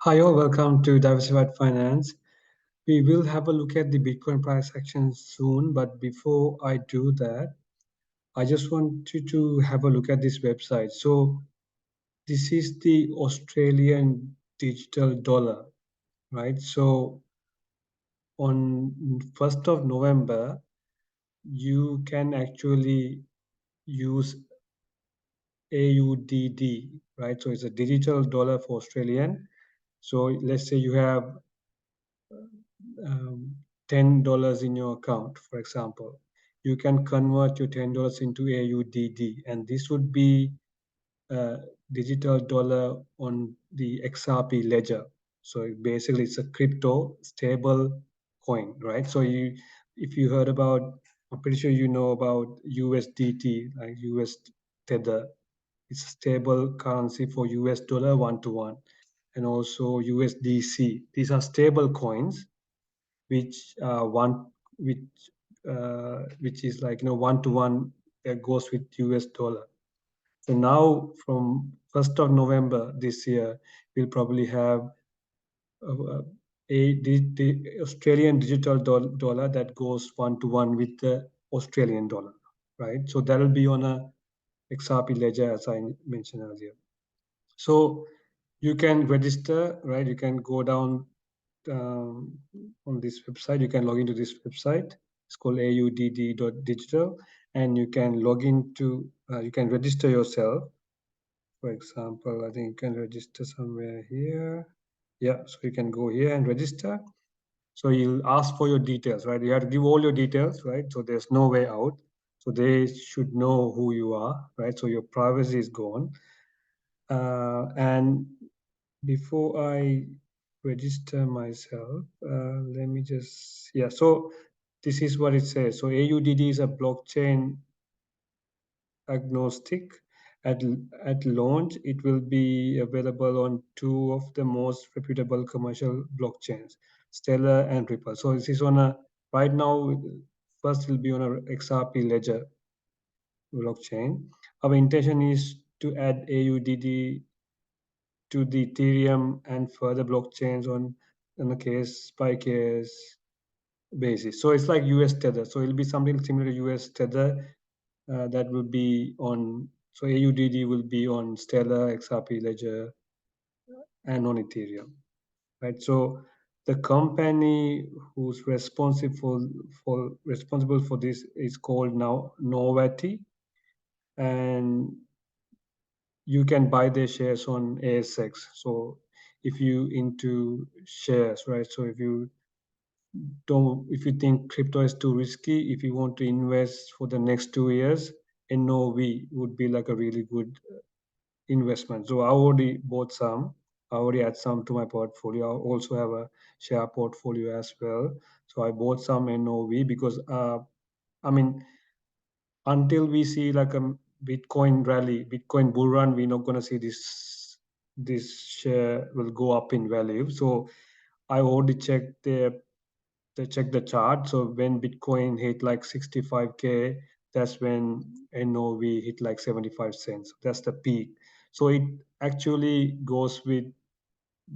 Hi, all. Welcome to Diversified Finance. We will have a look at the Bitcoin price action soon, but before I do that, I just want you to have a look at this website. So this is the Australian digital dollar, right? So on 1st of November, you can actually use AUDD, right? So it's a digital dollar for Australian. So let's say you have $10 in your account, for example, you can convert your $10 into AUDD, and this would be a digital dollar on the XRP ledger. So basically, it's a crypto stable coin, right? So if you heard about, I'm pretty sure you know about USDT, like US Tether. It's a stable currency for US dollar one-to-one, and also USDC. These are stable coins which one which is like one-to-one that goes with US dollar. So now from 1st of November this year, we'll probably have the Australian digital dollar that goes one-to-one with the Australian dollar, right? So that'll be on a XRP ledger, as I mentioned earlier. So you can register, right? You can go down on this website. You can log into this website. It's called audd.digital, and you can log into, you can register yourself. For example, I think you can register somewhere here. Yeah, so you can go here and register. So you'll ask for your details, right? You have to give all your details, right? So there's no way out. So they should know who you are, right? So your privacy is gone. And before I register myself, let me just, yeah, so this is what it says. So AUDD is a blockchain agnostic. At launch, it will be available on two of the most reputable commercial blockchains, Stellar and Ripple. So this is on a, right now, first will be on a XRP Ledger blockchain. Our intention is to add AUDD to the Ethereum and further blockchains on a case by case basis. So it's like US Tether. So it'll be something similar to US Tether that will be on. So AUDD will be on Stellar, XRP Ledger, and on Ethereum, right? So the company who's responsible for this is called now Novati, and you can buy their shares on ASX. So if you into shares, right? So if you think crypto is too risky, if you want to invest for the next 2 years, NOV would be like a really good investment. So I already bought some. I already add some to my portfolio. I also have a share portfolio as well. So I bought some NOV because I mean, until we see like a Bitcoin rally, Bitcoin bull run, we're not going to see this share will go up in value. So I already checked the chart. So when Bitcoin hit like 65K, that's when NOV hit like 75 cents. That's the peak. So it actually goes with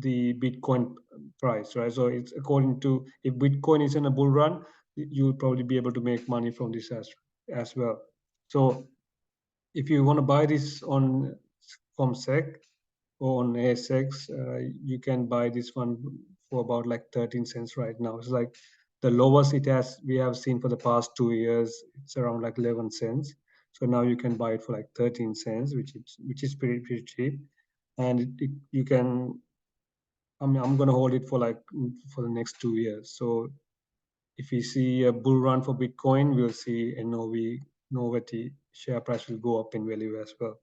the Bitcoin price, right? So it's according to, if Bitcoin is in a bull run, you'll probably be able to make money from this as well. So if you want to buy this on from SEC or on ASX, you can buy this one for about like 13 cents right now. It's like the lowest we have seen for the past 2 years. It's around like 11 cents. So now you can buy it for like 13 cents, which is pretty cheap. And you can, I mean, I'm gonna hold it for like for the next 2 years. So if we see a bull run for Bitcoin, we'll see Novati share price will go up in value as well.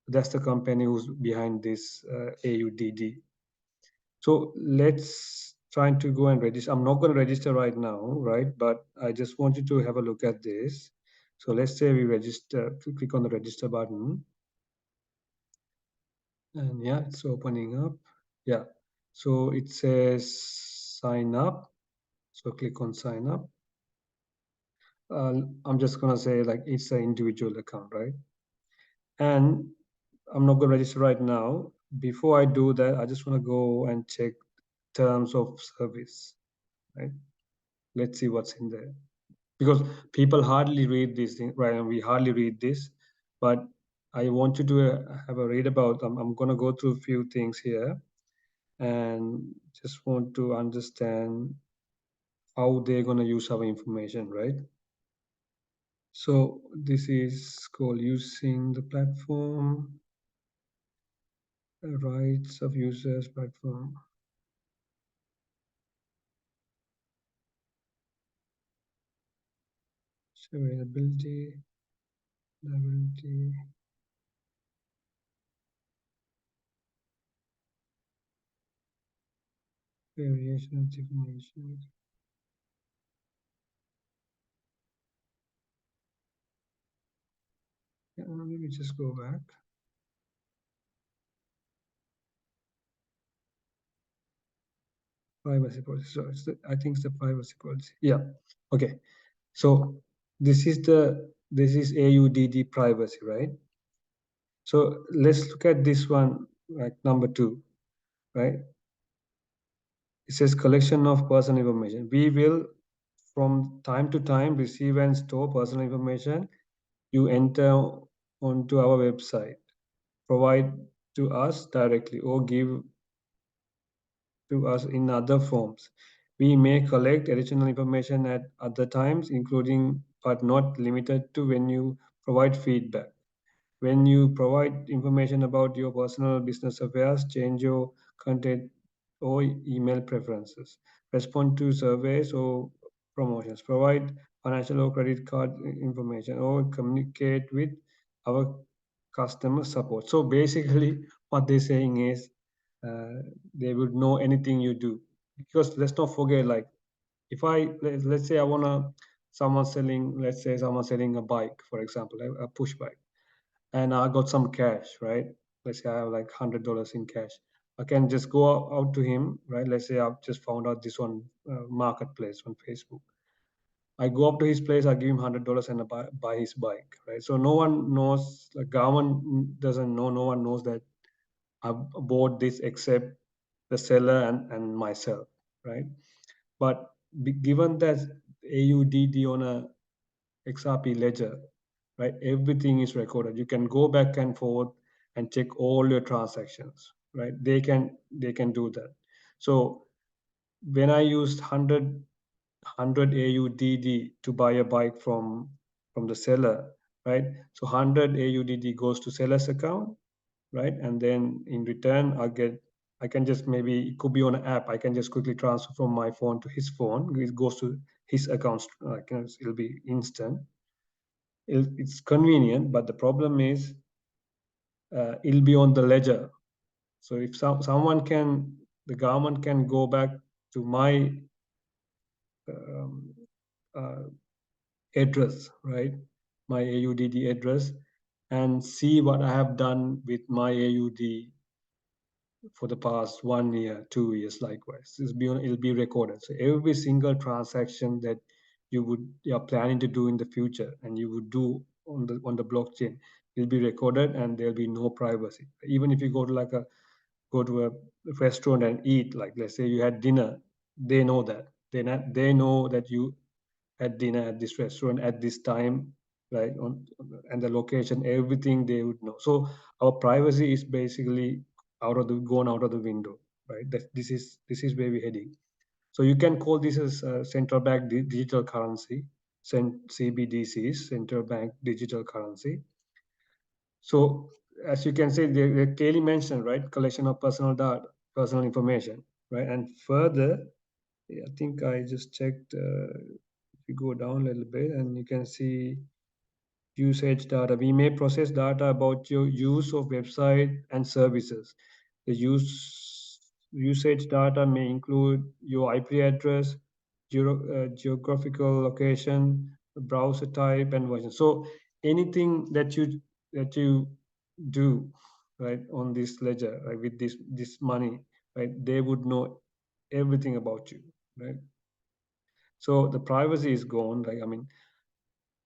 That's the company who's behind this AUDD. So let's try to go and register. I'm not going to register right now, right? But I just want you to have a look at this. So let's say we register, click on the register button. And yeah, it's opening up. Yeah. So it says sign up. So click on sign up. I'm just going to say like it's an individual account, right? And I'm not going to register right now. before I do that, I just want to go and check terms of service, right? Let's see what's in there, because people hardly read these things, right? And we hardly read this, but I want you to have a read about. I'm going to go through a few things here, and just want to understand how they're going to use our information, right? So this is called using the platform, rights of users platform. Availability, liability, variation of definition. Yeah, let me just go back. Privacy policy. So it's the, I think it's the privacy policy. Yeah. Okay. So this is AUDD privacy, right? So let's look at this one, like number 2, right? It says collection of personal information. We will, from time to time, receive and store personal information you enter onto our website, provide to us directly, or give to us in other forms. We may collect additional information at other times, including but not limited to when you provide feedback. When you provide information about your personal business affairs, change your content or email preferences, respond to surveys or promotions, provide financial or credit card information, or communicate with our customer support. So basically, what they're saying is they would know anything you do. Because let's not forget, like, if let's say I wanna let's say someone selling a bike, for example, a push bike, and I got some cash, right? Let's say I have like $100 in cash. I can just go out to him, right? Let's say I've just found out this one marketplace on Facebook. I go up to his place, I give him $100 and I buy his bike, right? So no one knows, the government doesn't know, no one knows that I bought this except the seller and myself, right? But given that AUDD on a XRP ledger, right? Everything is recorded. You can go back and forth and check all your transactions, right? They can do that. So when I used 100 AUDD to buy a bike from the seller, right? So 100 AUDD goes to seller's account, right? And then in return, I can just, maybe it could be on an app. I can just quickly transfer from my phone to his phone. It goes to his accounts. It'll be instant. It's convenient, but the problem is it'll be on the ledger. So if the government can go back to my um, uh, address, right? My AUDD address, and see what I have done with my AUD for the past 1 year, 2 years, likewise. It'll be recorded. So every single transaction that you're planning to do in the future and you would do on the blockchain will be recorded, and there'll be no privacy. Even if you go to a restaurant and eat, like let's say you had dinner, they know that. They know that you had dinner at this restaurant at this time, right? And the location, everything they would know. So our privacy is basically gone out of the window, right? This is where we're heading. So you can call this as central bank digital currency, CBDCs, central bank digital currency. So as you can see, they clearly mentioned, right, collection of personal data, personal information, right? And further, I think I just checked. If you go down a little bit, and you can see usage data. We may process data about your use of website and services. The usage data may include your IP address, geographical location, browser type, and version. So anything that you do, right, on this ledger, right, with this money, right, they would know everything about you, right? So the privacy is gone. Like, I mean,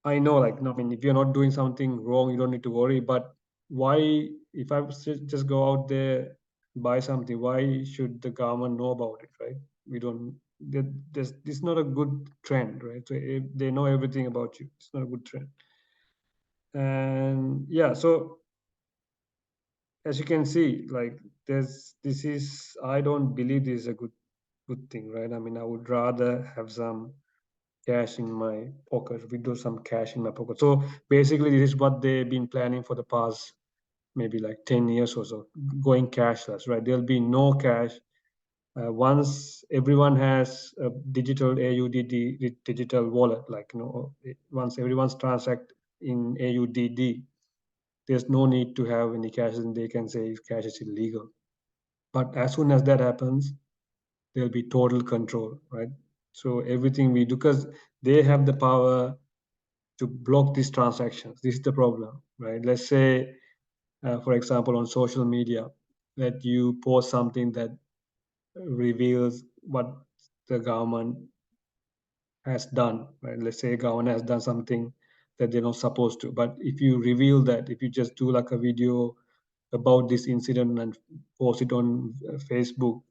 I know, like, no, I mean, if you're not doing something wrong, you don't need to worry. But why if I just go out there, buy something, why should the government know about it, right? We don't. This is not a good trend, right? So if they know everything about you, it's not a good trend. And yeah, so as you can see, like this is, I don't believe this is a good thing, right? I mean, I would rather have some cash in my pocket, withdraw some cash in my pocket. So basically, this is what they've been planning for the past maybe like 10 years or so, going cashless, right? There'll be no cash. Once everyone has a digital AUDD, digital wallet, like, once everyone's transact in AUDD, there's no need to have any cash, and they can say if cash is illegal. But as soon as that happens, there'll be total control, right? So everything we do, because they have the power to block these transactions. This is the problem, right? Let's say, for example, on social media, that you post something that reveals what the government has done, right? Let's say government has done something that they're not supposed to. But if you reveal that, if you just do like a video about this incident and post it on Facebook,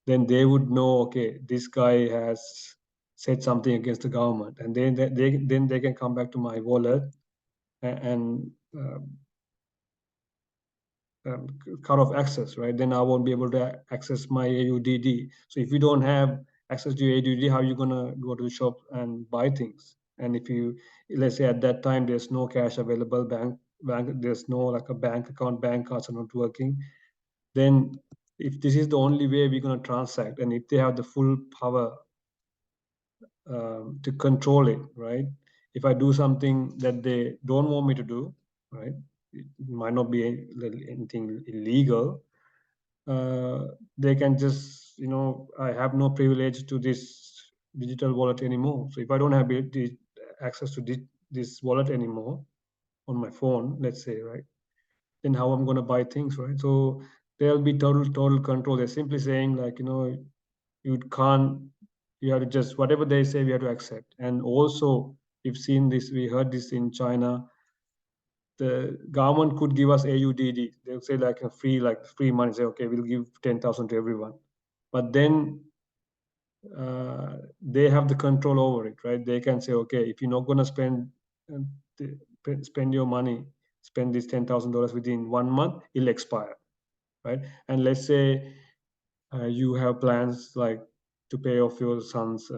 then they would know, okay, this guy has said something against the government, and then they can come back to my wallet and cut off access, right? Then I won't be able to access my AUDD. So if you don't have access to your AUDD, how are you gonna go to the shop and buy things? And if you, let's say at that time there's no cash available, there's no like a bank account, bank cards are not working, then if this is the only way we're gonna transact, and if they have the full power to control it, right? If I do something that they don't want me to do, right? It might not be anything illegal. They can just, I have no privilege to this digital wallet anymore. So if I don't have the access to this wallet anymore on my phone, let's say, right, then how I'm going to buy things, right? So there'll be total control. They're simply saying like, you can't, you have to just, whatever they say, we have to accept. And also, we've seen this, we heard this in China, the government could give us AUDD. They'll say like a free money. Say, okay, we'll give 10,000 to everyone. But then they have the control over it, right? They can say, okay, if you're not going to spend your money, spend this $10,000 within 1 month, it'll expire, right? And let's say you have plans like to pay off your son's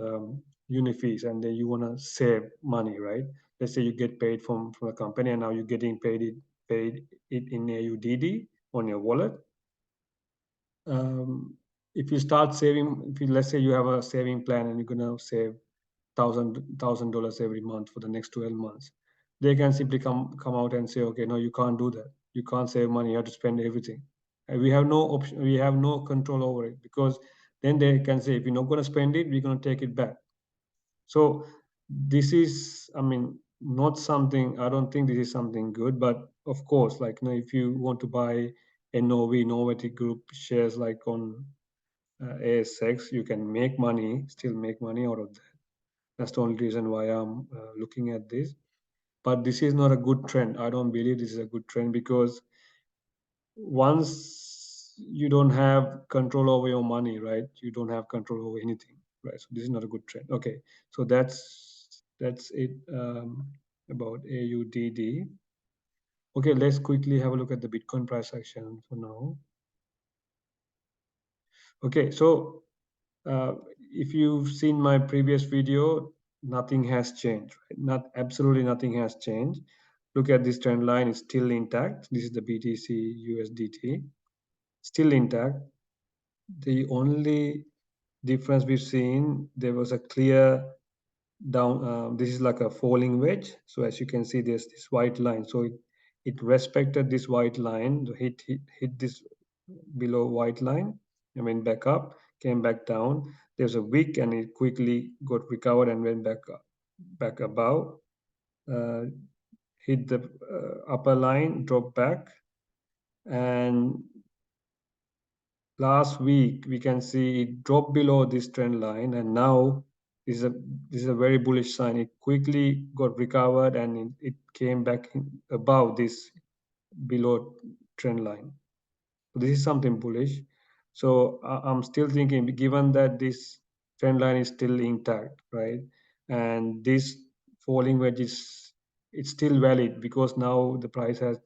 uni fees, and then you want to save money, right? Let's say you get paid from a company, and now you're getting paid it in AUDD on your wallet. If you start saving, if you, let's say you have a saving plan and you're gonna save $1,000 every month for the next 12 months, they can simply come out and say, okay, no, you can't do that. You can't save money. You have to spend everything. And we have no option. We have no control over it, because then they can say, if you're not gonna spend it, we're gonna take it back. So this is, I mean, not something. I don't think this is something good. But of course, like, if you want to buy NOV, Novatic Group shares, like on ASX, you can still make money out of that. That's the only reason why I'm looking at this. But this is not a good trend. I don't believe this is a good trend, because once you don't have control over your money, right? You don't have control over anything, right? So this is not a good trend. Okay, so that's it about AUDD. Okay, let's quickly have a look at the Bitcoin price action for now. Okay, so if you've seen my previous video, nothing has changed, right? Absolutely nothing has changed. Look at this trend line, it's still intact. This is the BTC USDT, still intact. The only difference we've seen, there was a clear down, this is like a falling wedge. So as you can see, there's this white line. So it respected this white line, hit this below white line, and went back up, came back down. There's a wick, and it quickly got recovered and went back above, uh, hit the upper line, dropped back, and last week we can see it dropped below this trend line, and now this is a very bullish sign. It quickly got recovered, and it came back above this below trend line. So this is something bullish. So I'm still thinking, given that this trend line is still intact, right? And this falling wedge is, it's still valid because now the price has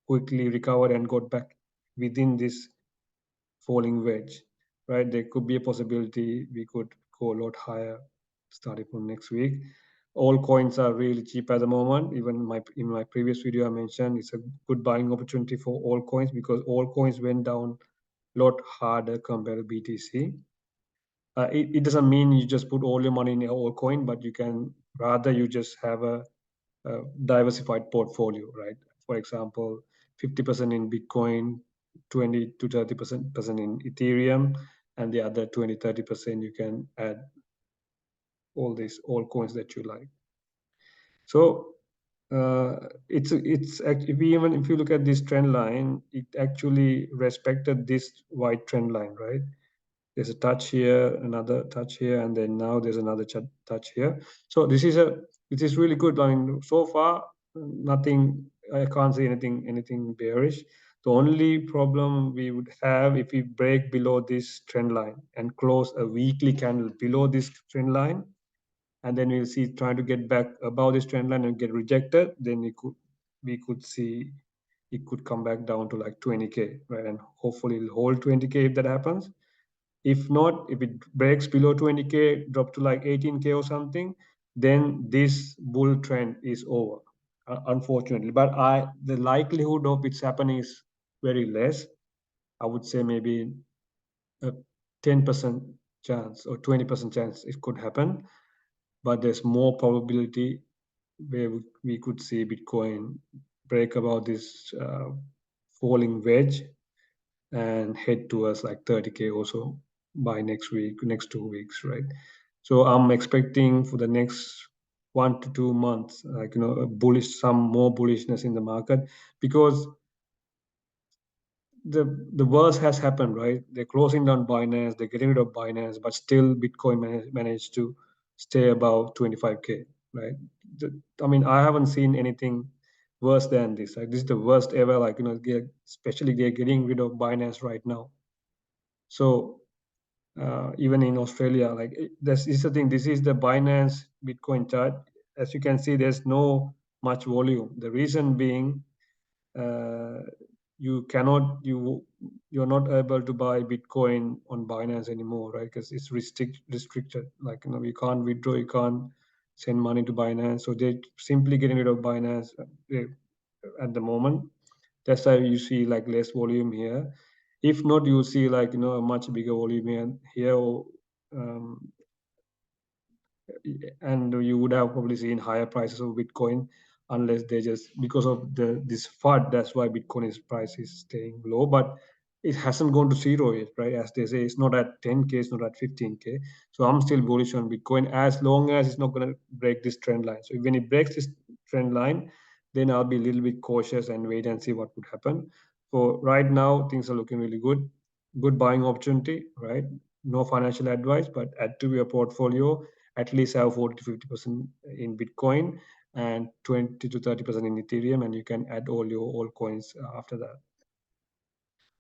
quickly recovered and got back within this falling wedge, right? There could be a possibility we could go a lot higher starting from next week. All coins are really cheap at the moment. Even in my previous video, I mentioned it's a good buying opportunity for all coins because all coins went down a lot harder compared to BTC. It doesn't mean you just put all your money in all coin, but you can rather you just have a diversified portfolio, right? For example, 50% in Bitcoin, 20 to 30% in Ethereum, and the other 20-30% you can add all coins that you like. So it's even if you look at this trend line, it actually respected this white trend line, right? There's a touch here, another touch here, and then now there's another touch here. So this is really good. I mean, so far nothing. I can't see anything bearish. The only problem we would have if we break below this trend line and close a weekly candle below this trend line, and then we'll see trying to get back above this trend line and get rejected, then we could see it could come back down to like 20K, right? And hopefully it'll hold 20K if that happens. If not, if it breaks below 20K, drop to like 18K or something, then this bull trend is over, unfortunately. But the likelihood of it's happening is very less. I would say maybe a 10% chance or 20% chance it could happen, but there's more probability where we could see Bitcoin break about this falling wedge and head towards like 30K also by next week, next 2 weeks, right? So I'm expecting for the next 1 to 2 months, like some more bullishness in the market because the worst has happened, right? They're closing down Binance, they're getting rid of Binance, but still Bitcoin managed to stay above 25K, right? I mean, I haven't seen anything worse than this. Like this is the worst ever. Like especially they're getting rid of Binance right now. So even in Australia, like this is the thing. This is the Binance Bitcoin chart. As you can see, there's no much volume. The reason being, uh, you're not able to buy Bitcoin on Binance anymore, right? Because it's restricted. Like you can't withdraw, you can't send money to Binance. So they're simply getting rid of Binance at the moment. That's why you see like less volume here. If not, you see like a much bigger volume here, um, and you would have probably seen higher prices of Bitcoin unless they just because of this FUD. That's why Bitcoin's price is staying low, but it hasn't gone to zero yet, right? As they say, it's not at 10K, it's not at 15K. So I'm still bullish on Bitcoin as long as it's not going to break this trend line. So when it breaks this trend line, then I'll be a little bit cautious and wait and see what would happen. So right now, things are looking really good. Good buying opportunity, right? No financial advice, but add to your portfolio at least have 40 to 50% in Bitcoin and 20 to 30% in Ethereum, and you can add all your altcoins after that.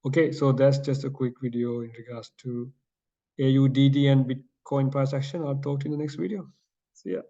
Okay, so that's just a quick video in regards to AUDD and Bitcoin price action. I'll talk to you in the next video. See ya.